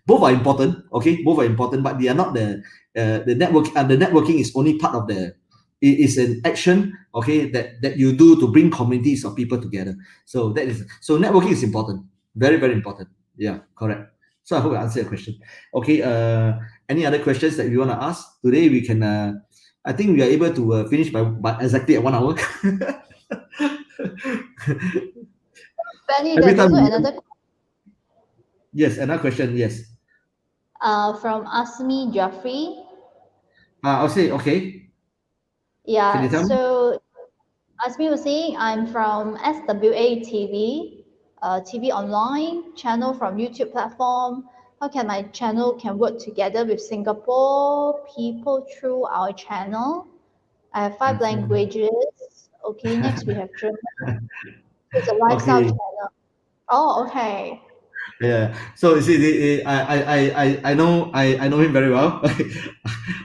both are important. Okay, both are important, but they are not the network. And the networking is only part of it is an action. Okay, that you do to bring communities of people together. So networking is important, very very important. Yeah, correct. So I hope I answered your question. Okay. Any other questions that you want to ask today? We can. I think we are able to finish by exactly at 1 hour. Benny, Every there's time. also another Yes, another question. Yes. from Asmi Jeffrey. I'll say okay. Can you Yeah, tell me? so Asmi was saying, I'm from SWA TV, TV online channel from YouTube platform. How can my channel can work together with Singapore people through our channel? I have 5 languages. Okay, next we have German. It's a lifestyle Okay. channel. Oh, okay. Yeah. So you see, I know I know him very well.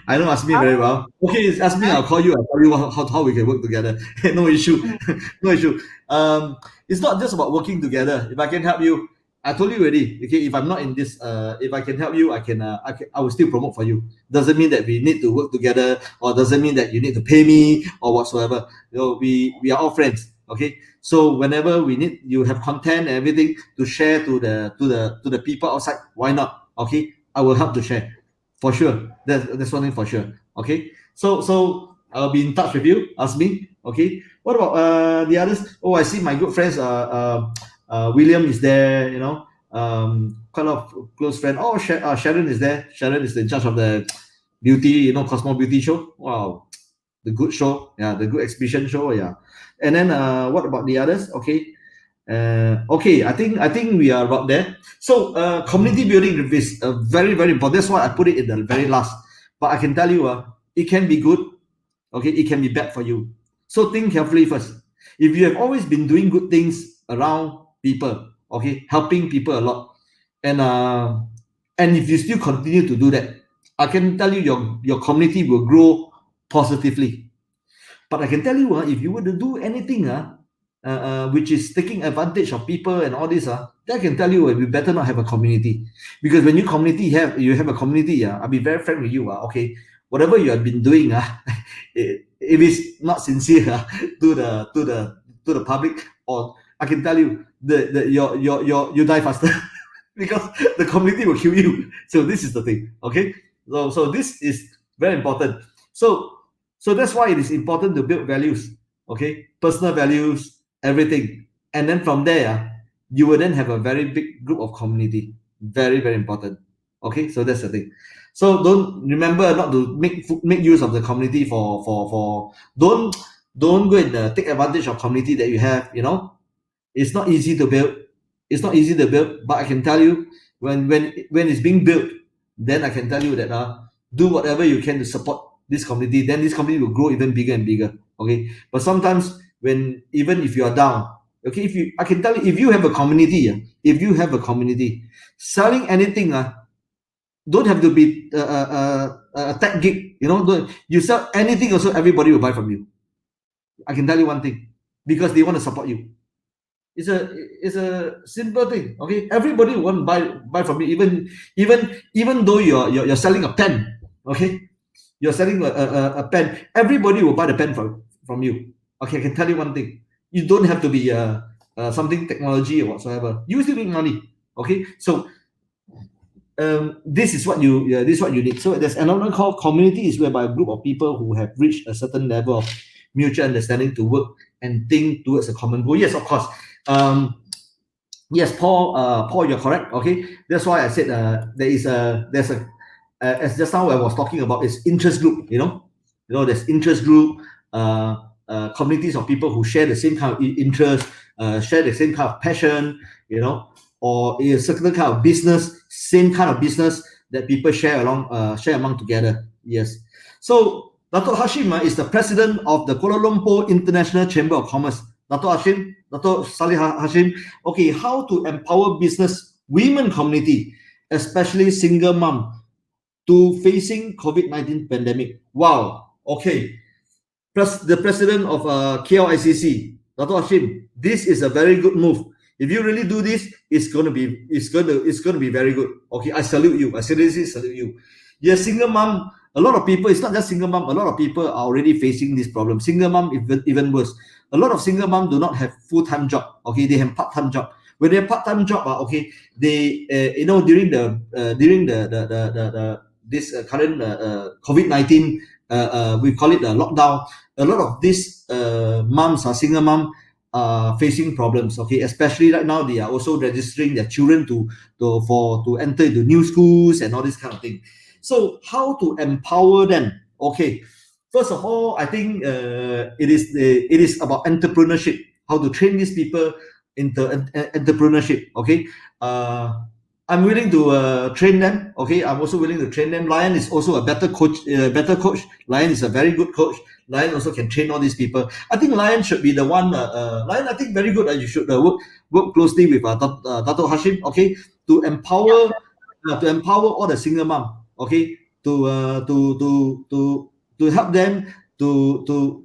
I know Asmin very Oh, well. Okay, it's Asmin. I'll call you. I'll tell you how we can work together. No issue. mm, No issue. It's not just about working together. If I can help you, I told you already. Okay, if I'm not in this, if I can help you, I will still promote for you. Doesn't mean that we need to work together, or doesn't mean that you need to pay me or whatsoever. We are all friends. Okay, so whenever we need, you have content and everything to share to the people outside, why not? Okay, I will help to share for sure. That's one thing for sure. Okay, so I'll be in touch with you. Ask me. Okay, what about the others? Oh, I see my good friends. William is there. You know, quite a lot of close friend. Oh, Sharon is there. Sharon is in charge of the beauty, Cosmo Beauty show. Wow, the good show. Yeah, the good exhibition show. Yeah, and then what about the others? Okay. Okay, I think we are about there. So community building is very very important. That's why I put it in the very last. But I can tell you, it can be good. Okay, it can be bad for you. So think carefully first. If you have always been doing good things around people, okay, helping people a lot, and if you still continue to do that, I can tell you your community will grow positively. But I can tell you, if you were to do anything, which is taking advantage of people and all this, then I can tell you, we better not have a community. Because when you have a community, I'll be very frank with you, okay, whatever you have been doing, if it's not sincere to the public, or I can tell you, you die faster because the community will kill you. So this is the thing, okay. So this is very important. So that's why it is important to build values, okay, personal values, everything, and then from there, you will then have a very big group of community. Very very important. Okay, so that's the thing. So don't remember not to make use of the community for don't go and take advantage of community that you have. It's not easy to build. It's not easy to build, but I can tell you, when it's being built, then I can tell you that do whatever you can to support this community. Then this community will grow even bigger and bigger. Okay, but sometimes even if you are down, okay, I can tell you, if you have a community, selling anything, don't have to be a tech geek. You sell anything also, everybody will buy from you. I can tell you one thing, because they want to support you. It's a simple thing. Okay, everybody want to buy from you, even though you're selling a pen. Okay, you're selling a pen, everybody will buy the pen from you. Okay, I can tell you one thing, you don't have to be something technology or whatsoever, you still make money. Okay, so this is what you need. So there's another called community, is whereby a group of people who have reached a certain level of mutual understanding to work and think towards a common goal. Yes, of course. Yes, Paul, you're correct. Okay, that's why I said there's a as just now I was talking about, is interest group. There's interest group, communities of people who share the same kind of interest, share the same kind of passion, or a certain kind of business, same kind of business that people share among together. Yes. So Dato Hashim is the president of the Kuala Lumpur International Chamber of Commerce. Dato Salih Hashim. Okay, how to empower business women community, especially single mom, to facing COVID-19 pandemic. Wow. Okay. The president of KLICC, Dato Hashim, this is a very good move. If you really do this, it's gonna be very good. Okay, I salute you. I seriously salute you. Yes, single mom. A lot of people. It's not just single mom. A lot of people are already facing this problem. Single mom, even worse. A lot of single mom do not have full-time job. Okay, they have part-time job. When they have part-time job, okay, they during this current COVID-19, we call it a lockdown. A lot of these moms, single mom, facing problems. Okay, especially right now, they are also registering their children to enter into new schools and all this kind of thing. So how to empower them? Okay, first of all, I think it is about entrepreneurship. How to train these people into entrepreneurship. Okay, I'm willing to train them. Okay, I'm also willing to train them. Lion is also a better coach. Lion is a very good coach. Lion also can train all these people. I think Lion should be the one. Lion, I think very good. You should work closely with Dato Hashim. Okay, to empower all the single mom. Okay, to help them to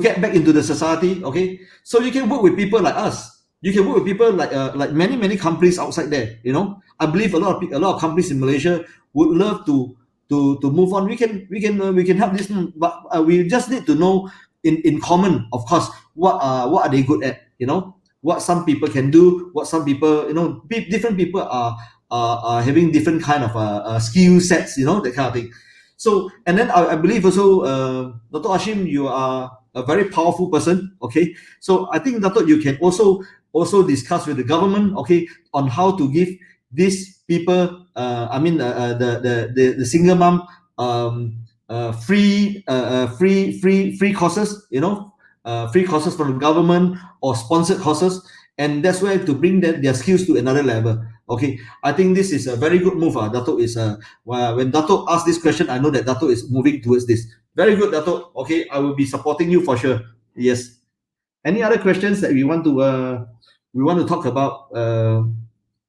get back into the society. Okay, so you can work with people like us. You can work with people like many companies outside there. I believe a lot of companies in Malaysia would love to move on. We can help this, but we just need to know in common, of course, what are they good at, what some people can do, what some people, different people are having different kind of skill sets, that kind of thing. So, and then I believe also, Dr. Ashim, you are a very powerful person. Okay, so I think, Dr., you can also discuss with the government, okay, on how to give these people, the single mom, free courses, free courses from the government or sponsored courses, and that's where to bring their skills to another level. Okay, I think this is a very good move. Dato is when Dato asked this question, I know that Dato is moving towards this. Very good, Dato. Okay, I will be supporting you for sure. Yes. Any other questions that we want to talk about,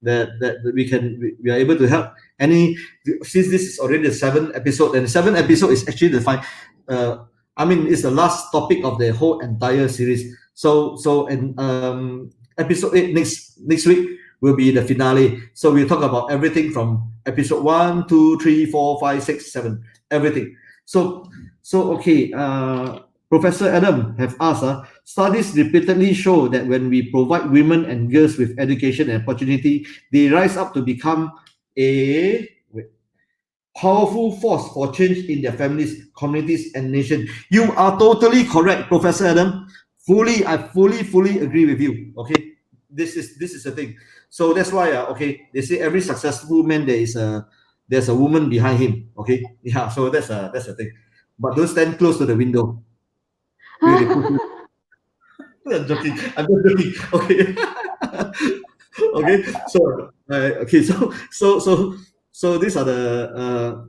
that we are able to help? Any, since this is already the 7th episode, and the 7th episode is actually the fine. It's the last topic of the whole entire series. So and episode 8 next week will be the finale. So we'll talk about everything from episode 1, 2, 3, 4, 5, 6, 7, everything. So okay, Professor Adam have asked, studies repeatedly show that when we provide women and girls with education and opportunity, they rise up to become a powerful force for change in their families, communities, and nation. You are totally correct, Professor Adam. I fully agree with you. Okay, this is the thing. So that's why, they say every successful man there's a woman behind him. Okay, yeah. So that's the thing. But don't stand close to the window. Really push you. I'm joking. I'm just joking. Okay. Okay. So these are the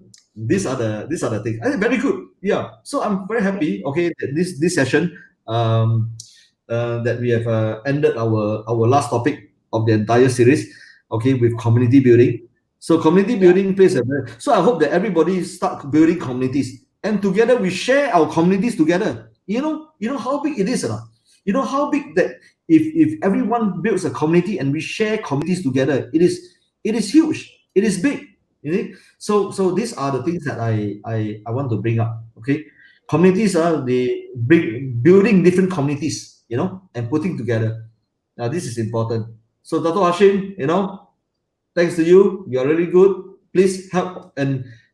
things. Very good. Yeah. So I'm very happy. Okay, that this session, that we have ended our last topic of the entire series. Okay, with community building. So community building plays a very. So I hope that everybody start building communities, and together we share our communities together. You know how big it is, or not? You know how big that if everyone builds a community and we share communities together, it is huge. It is big. So these are the things that I want to bring up. Okay, communities are building different communities, and putting together. Now this is important. So Dr. Hashim, thanks to you, you are really good. Please help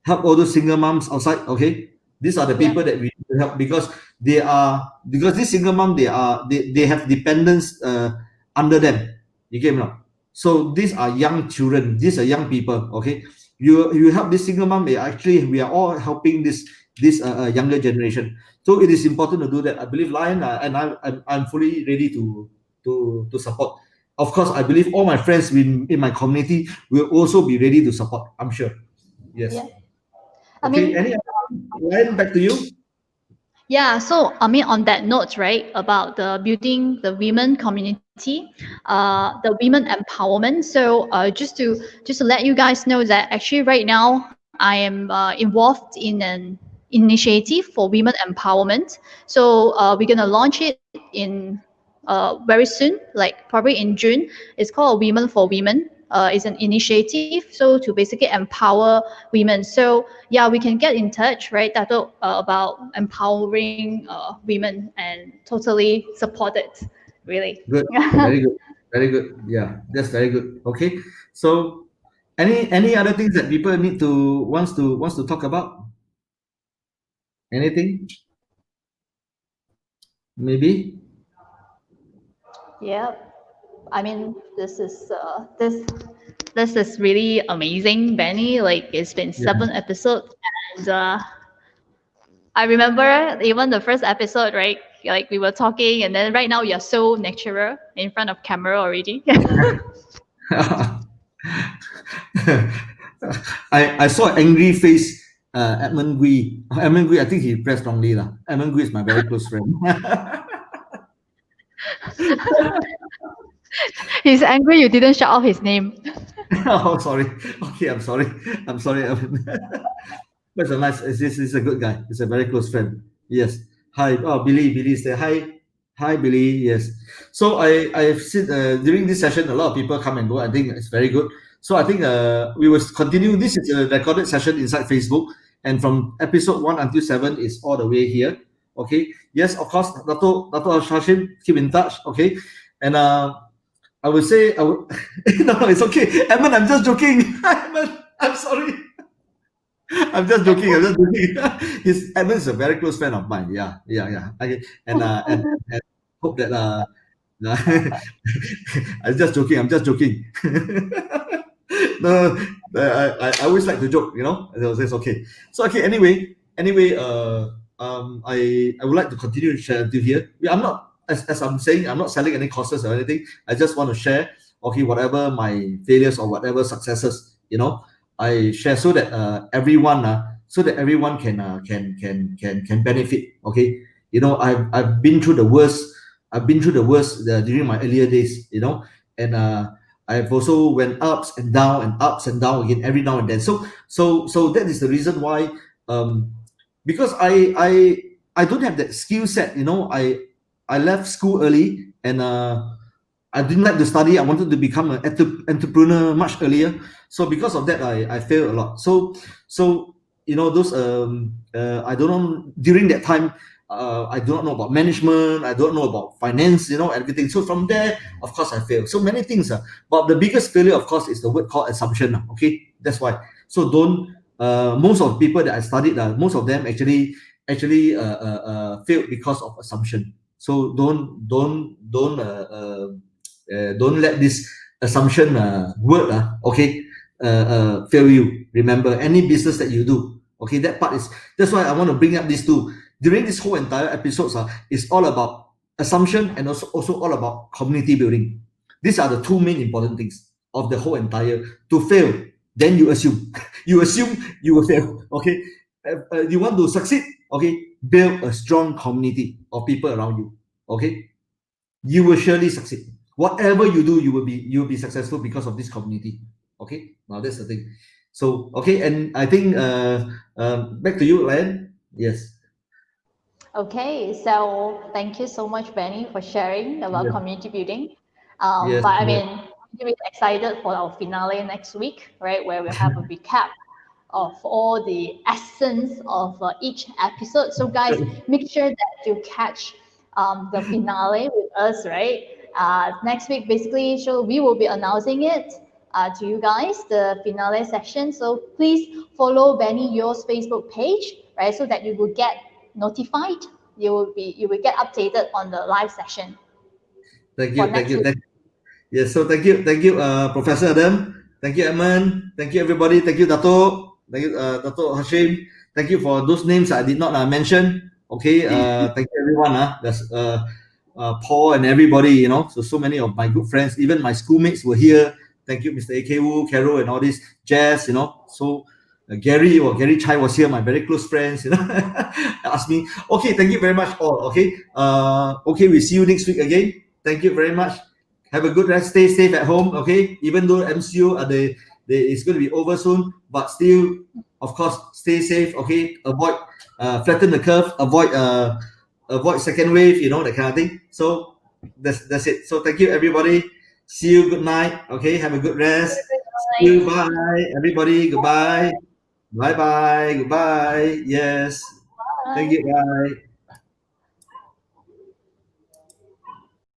all those single moms outside. Okay, these are the people that we need to help, because this single mom, they have dependents under them. You get me now? So these are young children. These are young people. Okay, you help this single mom. Actually, we are all helping this younger generation. So it is important to do that. I believe Lion, and I'm fully ready to support. Of course, I believe all my friends in my community will also be ready to support. I'm sure. Yes. Yeah. Lion, back to you. Yeah, so on that note, right, about the building the women community, the women empowerment. So just to let you guys know that actually right now I am involved in an initiative for women empowerment. So we're gonna launch it in very soon, like probably in June. It's called Women for Women. It's an initiative, so to basically empower women. So yeah, we can get in touch, right, Dato, about empowering women, and totally support it. Really. Good. Very good. Yeah, that's very good. Okay. So, any other things that people wants to talk about? Anything? Maybe. Yeah. This is really amazing, Benny. Like, it's been 7 episodes, and I remember even the first episode, right? Like, we were talking, and then right now you're so natural in front of camera already. I saw an angry face. Edmund Gui. Edmund Gui, I think he pressed wrongly lah. Edmund Gui is my very close friend. He's angry you didn't shout out his name. Oh, sorry. Okay, I'm sorry. But he's a good guy. He's a very close friend. Yes. Hi. Oh, Billy say hi. Hi, Billy. Yes. So I've seen during this session, a lot of people come and go. I think it's very good. So I think we will continue. This is a recorded session inside Facebook, and from episode 1 until 7 is all the way here. Okay. Yes, of course, Dato Hashim, keep in touch. Okay. And I would say I would no, it's okay. Edmund, I'm just joking. Edmund, I'm sorry. I'm just joking. I'm just joking. Edmund is a very close friend of mine. Yeah, yeah, yeah. And hope that I'm just joking. I'm just joking. No, I always like to joke. So it's okay. So okay. Anyway. I would like to continue to share until here. I'm not, as I'm saying, I'm not selling any courses or anything. I just want to share. Okay, whatever my failures or whatever successes. I share so that everyone can benefit. Okay. I've been through the worst. I've been through the worst during my earlier days. And I've also went ups and down and ups and down again every now and then. So that is the reason why, because I don't have that skill set. I left school early, and I didn't like to study. I wanted to become an entrepreneur much earlier. So because of that, I failed a lot. So those I don't know during that time. I do not know about management. I don't know about finance. Everything. So from there, of course, I failed. So many things. But the biggest failure, of course, is the word called assumption. Okay, that's why. So don't. Most of the people that I studied, most of them actually failed because of assumption. So don't let this assumption word fail you. Remember, any business that you do, okay, that's why I want to bring up these two during this whole entire episodes. Is all about assumption, and also all about community building. These are the two main important things of the whole entire. To fail, then you assume. You assume you will fail. Okay. You want to succeed, okay, build a strong community of people around you. Okay, you will surely succeed. Whatever you do, you will be successful because of this community. Okay, now that's the thing. So okay, and I think back to you, Lion. Yes. Okay, so thank you so much, Benny, for sharing about Yes. community building. Yes. But I Yes. mean, I'm really excited for our finale next week, right? Where we'll have a recap of all the essence of each episode. So, guys, make sure that you catch the finale with us, right? Next week, basically, so we will be announcing it to you guys, the finale session. So please follow Benny Yo's Facebook page, right? So that you will get notified. You will get updated on the live session Thank for you. Thank next you. week. Yes. So thank you, Professor Adam. Thank you, Edmund. Thank you, everybody. Thank you, Dato. Thank you, Dato Hashim. Thank you for those names I did not mention. Okay. Thank you, everyone. There's Paul and everybody. So many of my good friends, even my schoolmates were here. Thank you, Mr. A.K. Wu, Carol, and all this Jazz. So Gary Chai was here, my very close friends. Asked me. Okay. Thank you very much, all. Okay. Okay. We see you next week again. Thank you very much. Have a good rest. Stay safe at home. Okay. Even though MCU it's going to be over soon, but still, of course, stay safe. Okay. Avoid flatten the curve. Avoid second wave. That kind of thing. So that's it. So thank you, everybody. See you. Good night. Okay. Have a good rest. See you. Bye, everybody. Goodbye. Bye bye. Goodbye. Yes. Thank you. Bye.